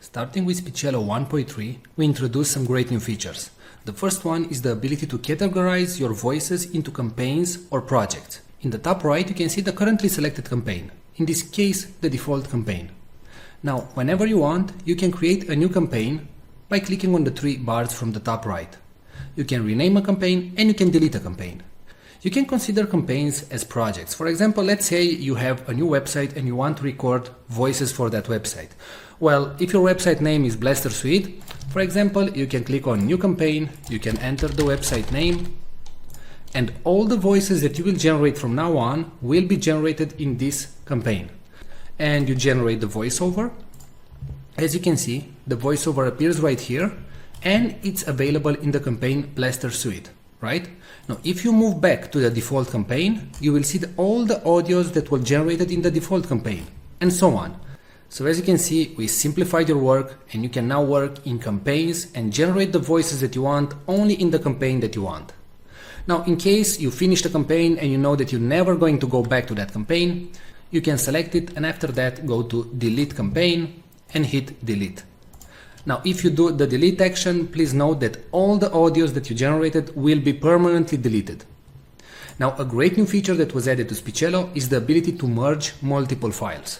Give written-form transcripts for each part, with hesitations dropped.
Starting with Speechelo 1.3, we introduced some great new features. The first one is the ability to categorize your voices into campaigns or projects. In the top right, you can see the currently selected campaign. In this case, the default campaign. Now, whenever you want, you can create a new campaign by clicking on the three bars from the top right. You can rename a campaign and you can delete a campaign. You can consider campaigns as projects. For example, let's say you have a new website and you want to record voices for that website. Well, if your website name is Blaster Suite, for example, you can click on New Campaign, you can enter the website name, and all the voices that you will generate from now on will be generated in this campaign. And you generate the voiceover. As you can see, the voiceover appears right here, and it's available in the campaign Blaster Suite, right? Now, if you move back to the default campaign, you will see all the audios that were generated in the default campaign, and so on. So as you can see, we simplified your work, and you can now work in campaigns and generate the voices that you want only in the campaign that you want. Now, in case you finish the campaign and you know that you're never going to go back to that campaign, you can select it and after that go to Delete Campaign and hit Delete. Now, if you do the delete action, please note that all the audios that you generated will be permanently deleted. Now, a great new feature that was added to Speechelo is the ability to merge multiple files.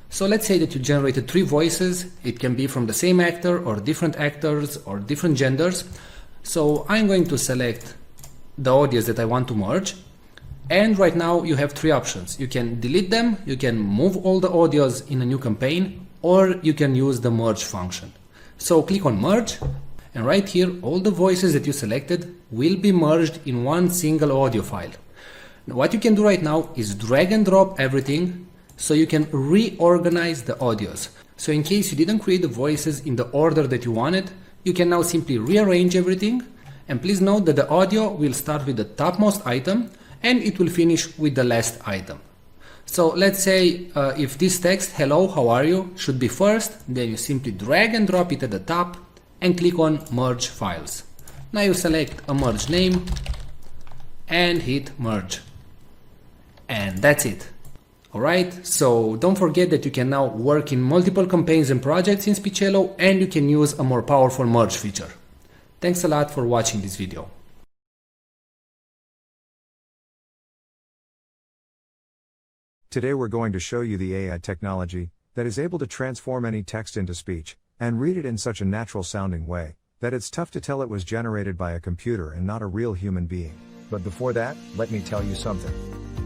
So let's say that you generated 3 voices. It can be from the same actor or different actors or different genders. So I'm going to select the audios that I want to merge. And right now you have 3 options. You can delete them, you can move all the audios in a new campaign, or you can use the merge function. So click on merge, and right here all the voices that you selected will be merged in one single audio file. Now, what you can do right now is drag and drop everything so you can reorganize the audios. So in case you didn't create the voices in the order that you wanted, you can now simply rearrange everything. And please note that the audio will start with the topmost item and it will finish with the last item. So let's say if this text, hello, how are you, should be first, then you simply drag and drop it at the top and click on merge files. Now you select a merge name and hit merge. And that's it. Alright, so don't forget that you can now work in multiple campaigns and projects in Speechelo, and you can use a more powerful merge feature. Thanks a lot for watching this video. Today we're going to show you the AI technology that is able to transform any text into speech and read it in such a natural sounding way that it's tough to tell it was generated by a computer and not a real human being. But before that, let me tell you something.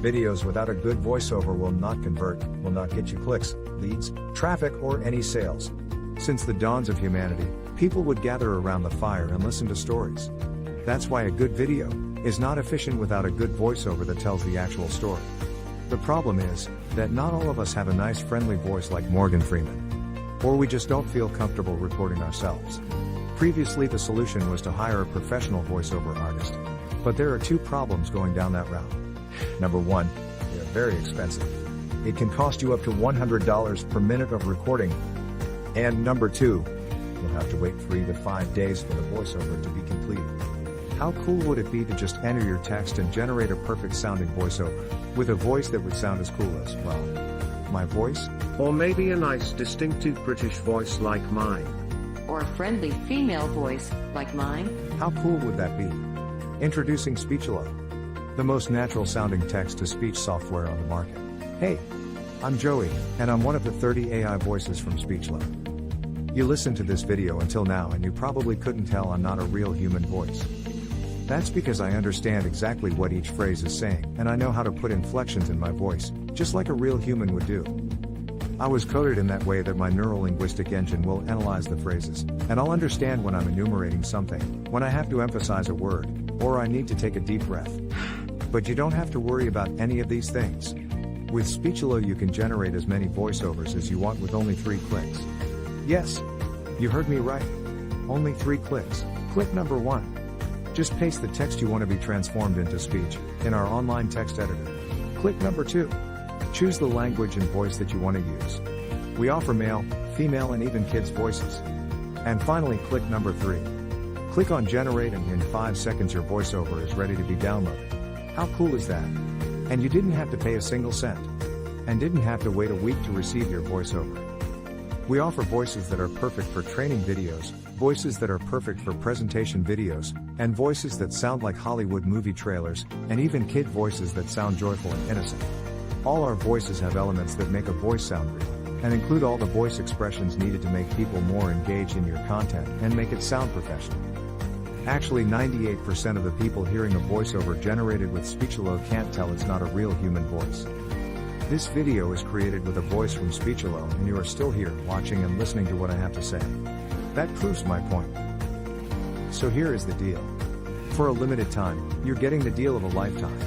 Videos without a good voiceover will not convert, will not get you clicks, leads, traffic, or any sales. Since the dawns of humanity, people would gather around the fire and listen to stories. That's why a good video is not efficient without a good voiceover that tells the actual story. The problem is that not all of us have a nice friendly voice like Morgan Freeman. Or we just don't feel comfortable recording ourselves. Previously the solution was to hire a professional voiceover artist. But there are 2 problems going down that route. Number 1, they are very expensive. It can cost you up to $100 per minute of recording. And number 2, you'll have to wait 3 to 5 days for the voiceover to be completed. How cool would it be to just enter your text and generate a perfect sounding voiceover, with a voice that would sound as cool as, well, my voice? Or maybe a nice distinctive British voice like mine. Or a friendly female voice like mine? How cool would that be? Introducing Speechelo, the most natural sounding text-to-speech software on the market. Hey, I'm Joey, and I'm one of the 30 AI voices from Speechelo. You listened to this video until now and you probably couldn't tell I'm not a real human voice. That's because I understand exactly what each phrase is saying, and I know how to put inflections in my voice, just like a real human would do. I was coded in that way that my neuro-linguistic engine will analyze the phrases, and I'll understand when I'm enumerating something, when I have to emphasize a word, or I need to take a deep breath. But you don't have to worry about any of these things. With Speechelo you can generate as many voiceovers as you want with only 3 clicks. Yes, you heard me right. Only 3 clicks. Click number 1. Just paste the text you want to be transformed into speech in our online text editor. Click number 2. Choose the language and voice that you want to use. We offer male, female, and even kids' voices. And finally, click number 3. Click on generate and in 5 seconds your voiceover is ready to be downloaded. How cool is that? And you didn't have to pay a single cent. And didn't have to wait a week to receive your voiceover. We offer voices that are perfect for training videos, voices that are perfect for presentation videos, and voices that sound like Hollywood movie trailers, and even kid voices that sound joyful and innocent. All our voices have elements that make a voice sound real, and include all the voice expressions needed to make people more engaged in your content and make it sound professional. Actually, 98% of the people hearing a voiceover generated with Speechelo can't tell it's not a real human voice. This video is created with a voice from Speechelo, and you are still here, watching and listening to what I have to say. That proves my point. So here is the deal. For a limited time, you're getting the deal of a lifetime.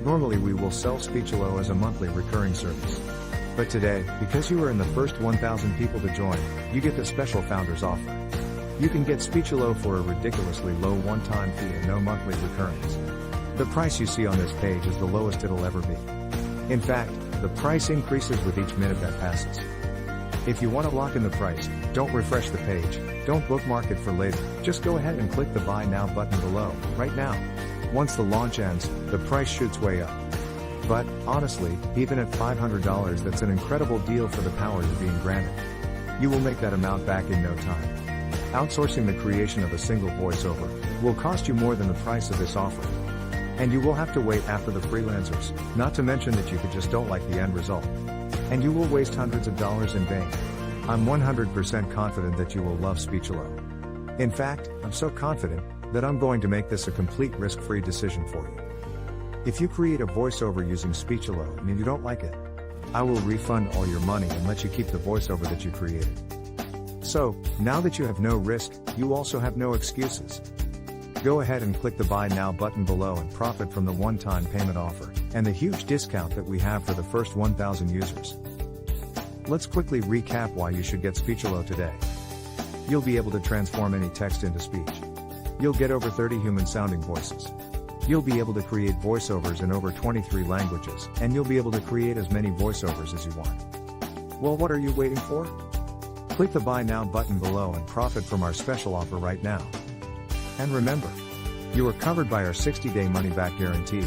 Normally we will sell Speechelo as a monthly recurring service. But today, because you are in the first 1,000 people to join, you get the special founders offer. You can get Speechelo for a ridiculously low one-time fee and no monthly recurrings. The price you see on this page is the lowest it'll ever be. In fact, the price increases with each minute that passes. If you want to lock in the price, don't refresh the page, don't bookmark it for later, just go ahead and click the Buy Now button below, right now. Once the launch ends, the price shoots way up. But, honestly, even at $500 that's an incredible deal for the power you're being granted. You will make that amount back in no time. Outsourcing the creation of a single voiceover will cost you more than the price of this offer. And you will have to wait after the freelancers, not to mention that you just don't like the end result. And you will waste hundreds of dollars in vain. I'm 100% confident that you will love Speechelo. In fact, I'm so confident that I'm going to make this a complete risk-free decision for you. If you create a voiceover using Speechelo and you don't like it, I will refund all your money and let you keep the voiceover that you created. So, now that you have no risk, you also have no excuses. Go ahead and click the Buy Now button below and profit from the one-time payment offer, and the huge discount that we have for the first 1,000 users. Let's quickly recap why you should get Speechelo today. You'll be able to transform any text into speech. You'll get over 30 human-sounding voices. You'll be able to create voiceovers in over 23 languages, and you'll be able to create as many voiceovers as you want. Well, what are you waiting for? Click the Buy Now button below and profit from our special offer right now. And remember, you are covered by our 60-day money-back guarantee.